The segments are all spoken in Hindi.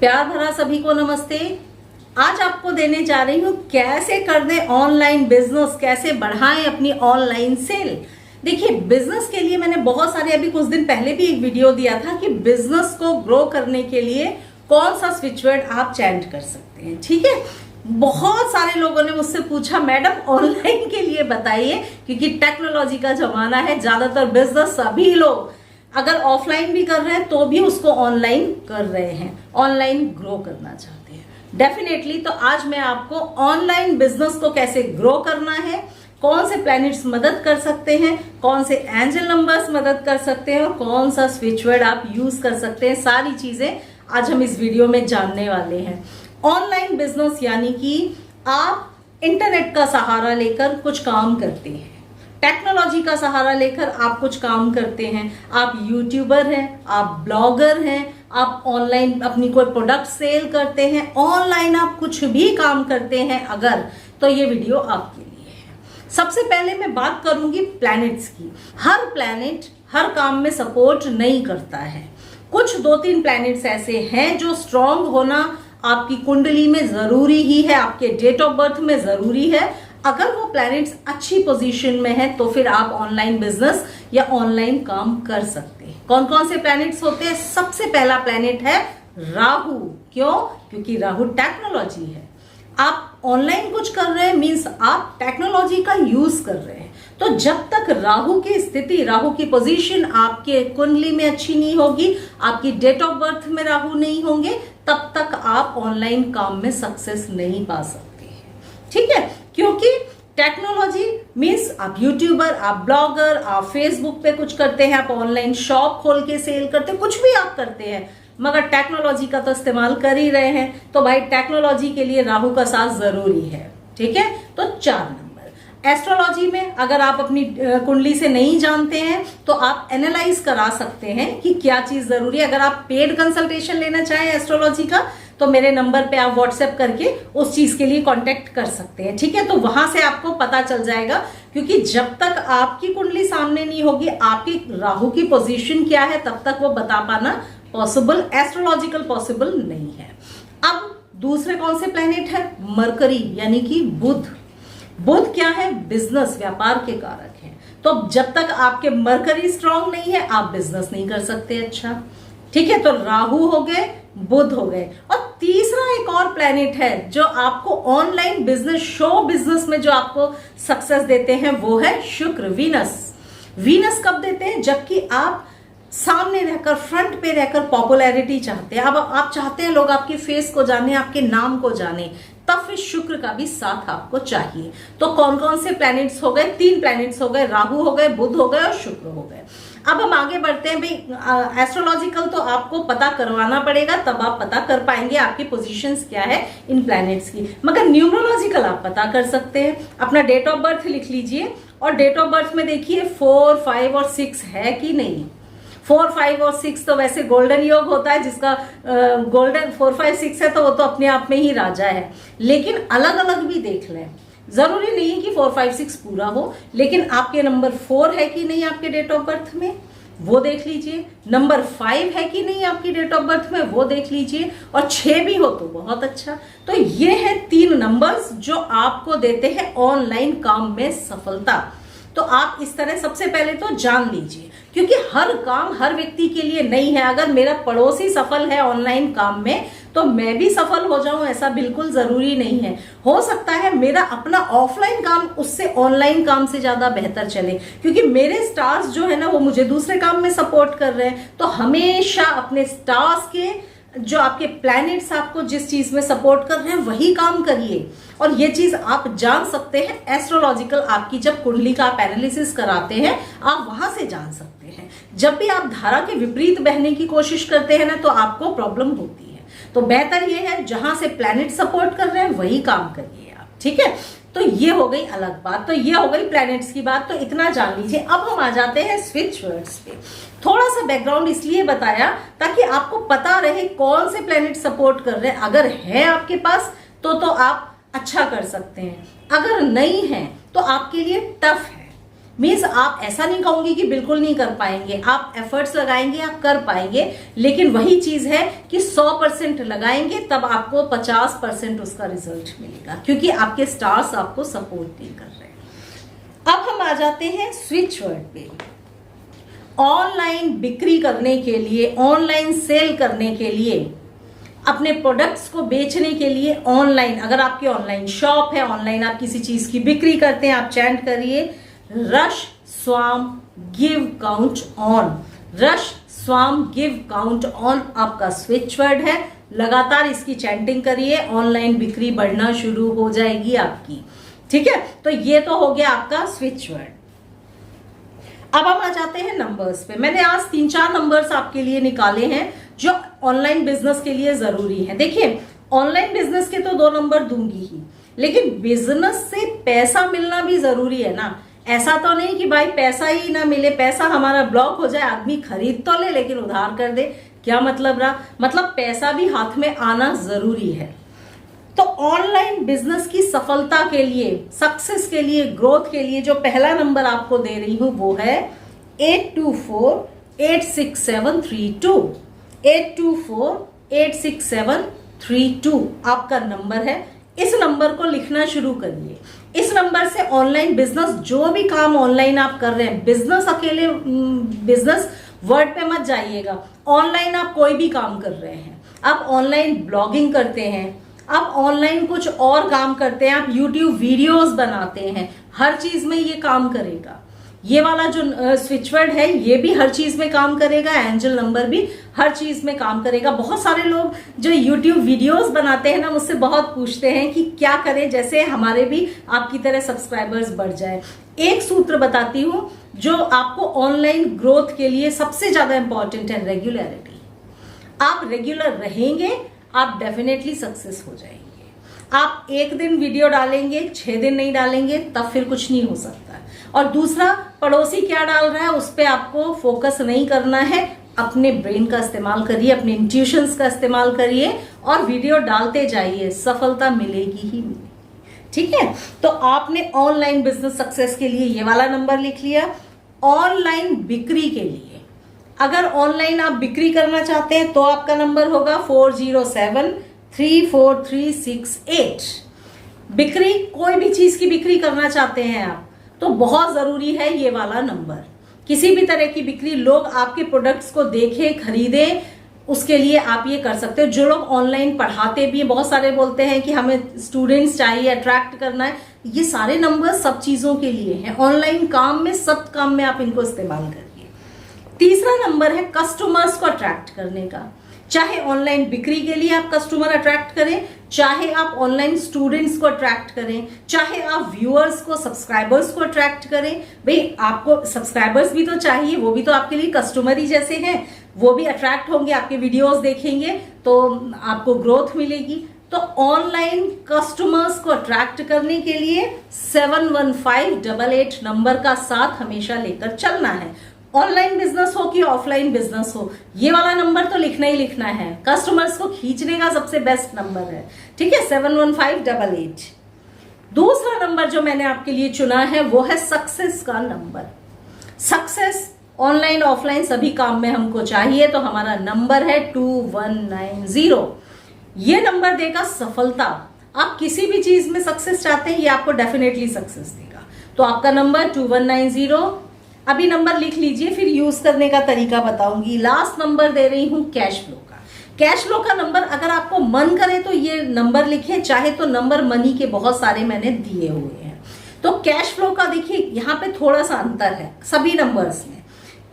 प्यार भरा सभी को नमस्ते। आज आपको देने जा रही हूँ कैसे कर दें ऑनलाइन बिजनेस, कैसे बढ़ाएं अपनी ऑनलाइन सेल। देखिए, बिजनेस के लिए मैंने बहुत सारे अभी कुछ दिन पहले भी एक वीडियो दिया था कि बिजनेस को ग्रो करने के लिए कौन सा स्विच वर्ड आप चेंज कर सकते हैं। ठीक है, बहुत सारे लोगों ने मुझसे पूछा मैडम ऑनलाइन के लिए बताइए, क्योंकि टेक्नोलॉजी का जमाना है। ज्यादातर बिजनेस सभी लोग अगर ऑफलाइन भी कर रहे हैं तो भी उसको ऑनलाइन कर रहे हैं, ऑनलाइन ग्रो करना चाहते हैं डेफिनेटली। तो आज मैं आपको ऑनलाइन बिजनेस को कैसे ग्रो करना है, कौन से प्लैनेट्स मदद कर सकते हैं, कौन से एंजल नंबर्स मदद कर सकते हैं और कौन सा स्विच वर्ड आप यूज कर सकते हैं, सारी चीजें आज हम इस वीडियो में जानने वाले हैं। ऑनलाइन बिजनेस यानी कि आप इंटरनेट का सहारा लेकर कुछ काम करते हैं, टेक्नोलॉजी का सहारा लेकर आप कुछ काम करते हैं। आप यूट्यूबर हैं, आप ब्लॉगर हैं, आप ऑनलाइन अपनी कोई प्रोडक्ट सेल करते हैं, ऑनलाइन आप कुछ भी काम करते हैं अगर, तो ये वीडियो आपके लिए है। सबसे पहले मैं बात करूंगी प्लैनेट्स की। हर प्लैनेट हर काम में सपोर्ट नहीं करता है। कुछ 2-3 प्लैनेट्स ऐसे हैं जो स्ट्रांग होना आपकी कुंडली में जरूरी ही है, आपके डेट ऑफ बर्थ में जरूरी है। अगर वो प्लैनेट्स अच्छी पोजीशन में है तो फिर आप ऑनलाइन बिजनेस या ऑनलाइन काम कर सकते हैं। कौन कौन से प्लैनेट्स होते हैं? सबसे पहला प्लैनेट है राहु। क्यों? क्योंकि राहु टेक्नोलॉजी है। आप ऑनलाइन कुछ कर रहे हैं मींस आप टेक्नोलॉजी का यूज कर रहे हैं। तो जब तक राहु की स्थिति, राहु की पोजीशन आपके कुंडली में अच्छी नहीं होगी, आपकी डेट ऑफ बर्थ में राहु नहीं होंगे, तब तक आप ऑनलाइन काम में सक्सेस नहीं पा सकते हैं। ठीक है, क्योंकि टेक्नोलॉजी मीन्स आप यूट्यूबर, आप ब्लॉगर, आप फेसबुक पे कुछ करते हैं, आप ऑनलाइन शॉप खोल के सेल करते हैं, कुछ भी आप करते हैं, मगर टेक्नोलॉजी का तो इस्तेमाल कर ही रहे हैं। तो भाई टेक्नोलॉजी के लिए राहु का साथ जरूरी है। ठीक है, तो 4 नंबर। एस्ट्रोलॉजी में अगर आप अपनी कुंडली से नहीं जानते हैं तो आप एनालाइज करा सकते हैं कि क्या चीज जरूरी है। अगर आप पेड कंसल्टेशन लेना चाहें एस्ट्रोलॉजी का तो मेरे नंबर पे आप व्हाट्सएप करके उस चीज के लिए कांटेक्ट कर सकते हैं। ठीक है, तो वहां से आपको पता चल जाएगा, क्योंकि जब तक आपकी कुंडली सामने नहीं होगी, आपकी राहु की पोजीशन क्या है, तब तक वो बता पाना पॉसिबल, एस्ट्रोलॉजिकल पॉसिबल नहीं है। अब दूसरे कौन से प्लैनेट है? मरकरी यानी कि बुध। बुध क्या है? बिजनेस, व्यापार के कारक हैं। तो जब तक आपके मरकरी स्ट्रांग नहीं है आप बिजनेस नहीं कर सकते। अच्छा, ठीक है, तो राहु हो गए, बुध हो गए। और तीसरा एक और प्लैनेट है जो आपको ऑनलाइन बिजनेस, शो बिजनेस में जो आपको सक्सेस देते हैं, वो है शुक्र, वीनस। वीनस कब देते हैं? जबकि आप सामने रहकर, फ्रंट पे रहकर पॉपुलैरिटी चाहते हैं। अब आप चाहते हैं लोग आपके फेस को जाने, आपके नाम को जाने, तब फिर शुक्र का भी साथ आपको चाहिए। तो कौन कौन से प्लैनेट्स हो गए? 3 प्लैनेट्स हो गए, राहु हो गए, बुध हो गए और शुक्र हो गए। अब हम आगे बढ़ते हैं। भाई एस्ट्रोलॉजिकल तो आपको पता करवाना पड़ेगा, तब आप पता कर पाएंगे आपकी पोजीशंस क्या है इन प्लैनेट्स की। मगर न्यूमरोलॉजिकल आप पता कर सकते हैं। अपना डेट ऑफ बर्थ लिख लीजिए और डेट ऑफ बर्थ में देखिए 4, 5 और 6 है कि नहीं। 4, 5 और 6 तो वैसे गोल्डन योग होता है, जिसका गोल्डन 4, 5, 6 है तो वो तो अपने आप में ही राजा है। लेकिन अलग अलग भी देख लें, जरूरी नहीं है कि 4, 5, 6 पूरा हो, लेकिन आपके नंबर 4 है कि नहीं आपके डेट ऑफ बर्थ में, वो देख लीजिए। नंबर 5 है कि नहीं आपकी डेट ऑफ बर्थ में, वो देख लीजिए। और 6 भी हो तो बहुत अच्छा। तो ये है 3 नंबर्स जो आपको देते हैं ऑनलाइन काम में सफलता। तो आप इस तरह सबसे पहले तो जान लीजिए, क्योंकि हर काम हर व्यक्ति के लिए नहीं है। अगर मेरा पड़ोसी सफल है ऑनलाइन काम में तो मैं भी सफल हो जाऊं, ऐसा बिल्कुल जरूरी नहीं है। हो सकता है मेरा अपना ऑफलाइन काम उससे ऑनलाइन काम से ज्यादा बेहतर चले, क्योंकि मेरे स्टार्स जो है ना वो मुझे दूसरे काम में सपोर्ट कर रहे हैं। तो हमेशा अपने स्टार्स के, जो आपके प्लैनेट्स आपको जिस चीज में सपोर्ट कर रहे हैं वही काम करिए। और ये चीज आप जान सकते हैं एस्ट्रोलॉजिकल, आपकी जब कुंडली का आप एनालिसिस कराते हैं आप वहां से जान सकते हैं। जब भी आप धारा के विपरीत बहने की कोशिश करते हैं ना तो आपको प्रॉब्लम होती है। तो बेहतर ये है जहां से प्लैनेट सपोर्ट कर रहे हैं वही काम करिए आप। ठीक है, तो ये हो गई अलग बात, तो ये हो गई प्लैनेट्स की बात, तो इतना जान लीजिए। अब हम आ जाते हैं स्विच वर्ड्स पे। थोड़ा सा बैकग्राउंड इसलिए बताया ताकि आपको पता रहे कौन से प्लैनेट सपोर्ट कर रहे हैं। अगर है आपके पास तो आप अच्छा कर सकते हैं, अगर नहीं है तो आपके लिए टफ है। मीन्स आप ऐसा नहीं कहूंगी कि बिल्कुल नहीं कर पाएंगे, आप एफर्ट्स लगाएंगे, आप कर पाएंगे, लेकिन वही चीज है कि 100% लगाएंगे तब आपको 50% उसका रिजल्ट मिलेगा, क्योंकि आपके स्टार्स आपको सपोर्ट नहीं कर रहे हैं। अब हम आ जाते हैं स्विच वर्ड पे। ऑनलाइन बिक्री करने के लिए, ऑनलाइन सेल करने के लिए, अपने प्रोडक्ट्स को बेचने के लिए ऑनलाइन, अगर आपकी ऑनलाइन शॉप है, ऑनलाइन आप किसी चीज की बिक्री करते हैं, आप चैंट करिए रश स्वाम गिव काउंट ऑन। रश स्वाम गिव काउंट ऑन आपका स्विच वर्ड है। लगातार इसकी चैंटिंग करिए, ऑनलाइन बिक्री बढ़ना शुरू हो जाएगी आपकी। ठीक है, तो ये तो हो गया आपका स्विच वर्ड। अब हम आ जाते हैं नंबर्स पे। मैंने आज 3-4 नंबर्स आपके लिए निकाले हैं जो ऑनलाइन बिजनेस के लिए जरूरी है। देखिए, ऑनलाइन बिजनेस के तो 2 नंबर दूंगी ही, लेकिन बिजनेस से पैसा मिलना भी जरूरी है ना। ऐसा तो नहीं कि भाई पैसा ही ना मिले, पैसा हमारा ब्लॉक हो जाए, आदमी खरीद तो ले लेकिन उधार कर दे, क्या मतलब रहा? मतलब पैसा भी हाथ में आना जरूरी है। तो ऑनलाइन बिजनेस की सफलता के लिए, सक्सेस के लिए, ग्रोथ के लिए जो पहला नंबर आपको दे रही हूं वो है 82486732। 82486732 आपका नंबर है। इस नंबर को लिखना शुरू करिए। इस नंबर से ऑनलाइन बिजनेस, जो भी काम ऑनलाइन आप कर रहे हैं, बिजनेस अकेले बिजनेस वर्ड पे मत जाइएगा। ऑनलाइन आप कोई भी काम कर रहे हैं, आप ऑनलाइन ब्लॉगिंग करते हैं, आप ऑनलाइन कुछ और काम करते हैं, आप यूट्यूब वीडियोस बनाते हैं, हर चीज में ये काम करेगा। ये वाला जो स्विच वर्ड है ये भी हर चीज में काम करेगा, एंजल नंबर भी हर चीज में काम करेगा। बहुत सारे लोग जो यूट्यूब वीडियोस बनाते हैं ना, मुझसे बहुत पूछते हैं कि क्या करें जैसे हमारे भी आपकी तरह सब्सक्राइबर्स बढ़ जाए। एक सूत्र बताती हूं जो आपको ऑनलाइन ग्रोथ के लिए सबसे ज्यादा इंपॉर्टेंट है, रेगुलरिटी। आप रेगुलर रहेंगे, आप डेफिनेटली सक्सेस हो जाएंगे। आप एक दिन वीडियो डालेंगे, 6 दिन नहीं डालेंगे, तब फिर कुछ नहीं हो सकता। और दूसरा, पड़ोसी क्या डाल रहा है उस पर आपको फोकस नहीं करना है। अपने ब्रेन का इस्तेमाल करिए, अपने इंट्यूशंस का इस्तेमाल करिए और वीडियो डालते जाइए, सफलता मिलेगी ही मिलेगी। ठीक है, तो आपने ऑनलाइन बिजनेस सक्सेस के लिए ये वाला नंबर लिख लिया। ऑनलाइन बिक्री के लिए, अगर ऑनलाइन आप बिक्री करना चाहते हैं तो आपका नंबर होगा 40734368। बिक्री, कोई भी चीज की बिक्री करना चाहते हैं आप तो बहुत जरूरी है ये वाला नंबर। किसी भी तरह की बिक्री, लोग आपके प्रोडक्ट्स को देखें, खरीदें, उसके लिए आप ये कर सकते हो। जो लोग ऑनलाइन पढ़ाते भी हैं, बहुत सारे बोलते हैं कि हमें स्टूडेंट्स चाहिए, अट्रैक्ट करना है, ये सारे नंबर सब चीजों के लिए हैं। ऑनलाइन काम में, सब काम में आप इनको इस्तेमाल करिए। तीसरा नंबर है कस्टमर्स को अट्रैक्ट करने का। चाहे ऑनलाइन बिक्री के लिए आप कस्टमर अट्रैक्ट करें, चाहे आप ऑनलाइन स्टूडेंट्स को अट्रैक्ट करें, चाहे आप व्यूअर्स को, सब्सक्राइबर्स को अट्रैक्ट करें। भाई आपको सब्सक्राइबर्स भी तो चाहिए, वो भी तो आपके लिए कस्टमर ही जैसे हैं, वो भी अट्रैक्ट होंगे, आपके वीडियोस देखेंगे तो आपको ग्रोथ मिलेगी। तो ऑनलाइन कस्टमर्स को अट्रैक्ट करने के लिए 71588 नंबर का साथ हमेशा लेकर चलना है। ऑनलाइन बिजनेस हो कि ऑफलाइन बिजनेस हो, ये वाला नंबर तो लिखना ही लिखना है। कस्टमर्स को खींचने का सबसे बेस्ट नंबर है। ठीक है, 71588। दूसरा नंबर जो मैंने आपके लिए चुना है वो है सक्सेस का नंबर। सक्सेस ऑनलाइन ऑफलाइन सभी काम में हमको चाहिए, तो हमारा नंबर है 2190। ये नंबर देगा सफलता। आप किसी भी चीज में सक्सेस चाहते हैं, ये आपको डेफिनेटली सक्सेस देगा। तो आपका नंबर 2190। अभी नंबर लिख लीजिए, फिर यूज करने का तरीका बताऊंगी। लास्ट नंबर दे रही हूं कैश फ्लो का। कैश फ्लो का नंबर अगर आपको मन करे तो ये नंबर लिखे, चाहे तो नंबर मनी के बहुत सारे मैंने दिए हुए हैं। तो कैश फ्लो का देखिए यहाँ पे थोड़ा सा अंतर है सभी नंबर्स में।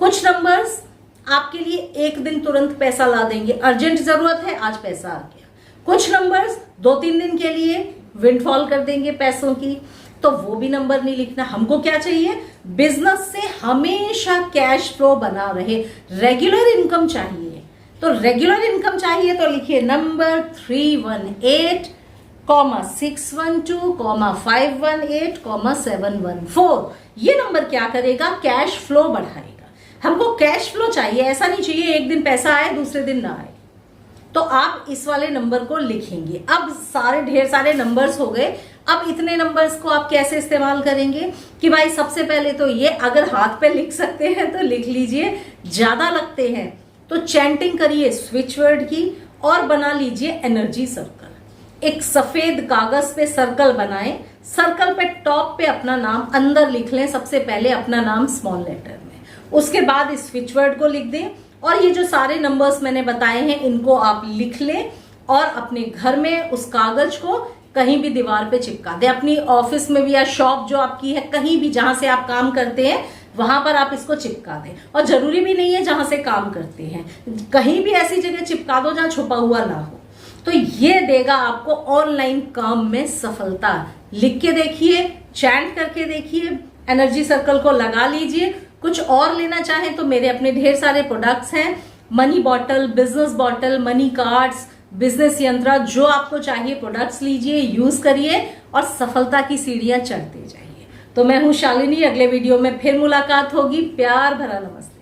कुछ नंबर्स आपके लिए एक दिन तुरंत पैसा ला देंगे, अर्जेंट जरूरत है, आज पैसा आ गया। कुछ नंबर्स 2-3 दिन के लिए विंडफॉल कर देंगे पैसों की, तो वो भी नंबर नहीं लिखना। हमको क्या चाहिए? बिजनेस से हमेशा कैश फ्लो बना रहे, रेगुलर इनकम चाहिए। तो रेगुलर इनकम चाहिए तो लिखिए नंबर 318,612,518,714। ये नंबर क्या करेगा? कैश फ्लो बढ़ाएगा। हमको कैश फ्लो चाहिए, ऐसा नहीं चाहिए एक दिन पैसा आए दूसरे दिन ना आए। तो आप इस वाले नंबर को लिखेंगे। अब सारे ढेर सारे नंबर्स हो गए। अब इतने नंबर्स को आप कैसे इस्तेमाल करेंगे कि भाई सबसे पहले तो ये अगर हाथ पे लिख सकते हैं तो लिख लीजिए, ज्यादा लगते हैं तो चैंटिंग करिए स्विच वर्ड की और बना लीजिए एनर्जी सर्कल। एक सफेद कागज पे सर्कल बनाएं, सर्कल पे टॉप पे अपना नाम अंदर लिख लें, सबसे पहले अपना नाम स्मॉल लेटर में, उसके बाद इस स्विच वर्ड को लिख दें और ये जो सारे नंबर्स मैंने बताए हैं इनको आप लिख लें और अपने घर में उस कागज को कहीं भी दीवार पे चिपका दें। अपनी ऑफिस में भी या शॉप जो आपकी है, कहीं भी जहां से आप काम करते हैं वहां पर आप इसको चिपका दें। और जरूरी भी नहीं है जहां से काम करते हैं, कहीं भी ऐसी जगह चिपका दो जहां छुपा हुआ ना हो। तो ये देगा आपको ऑनलाइन काम में सफलता। लिख के देखिए, चैंट करके देखिए, एनर्जी सर्कल को लगा लीजिए। कुछ और लेना चाहें तो मेरे अपने ढेर सारे प्रोडक्ट्स हैं, money bottle, business bottle, money cards, business यंत्र, जो आपको चाहिए प्रोडक्ट्स लीजिए, यूज करिए और सफलता की सीढ़ियां चढ़ते जाइए। तो मैं हूं शालिनी, अगले वीडियो में फिर मुलाकात होगी। प्यार भरा नमस्ते।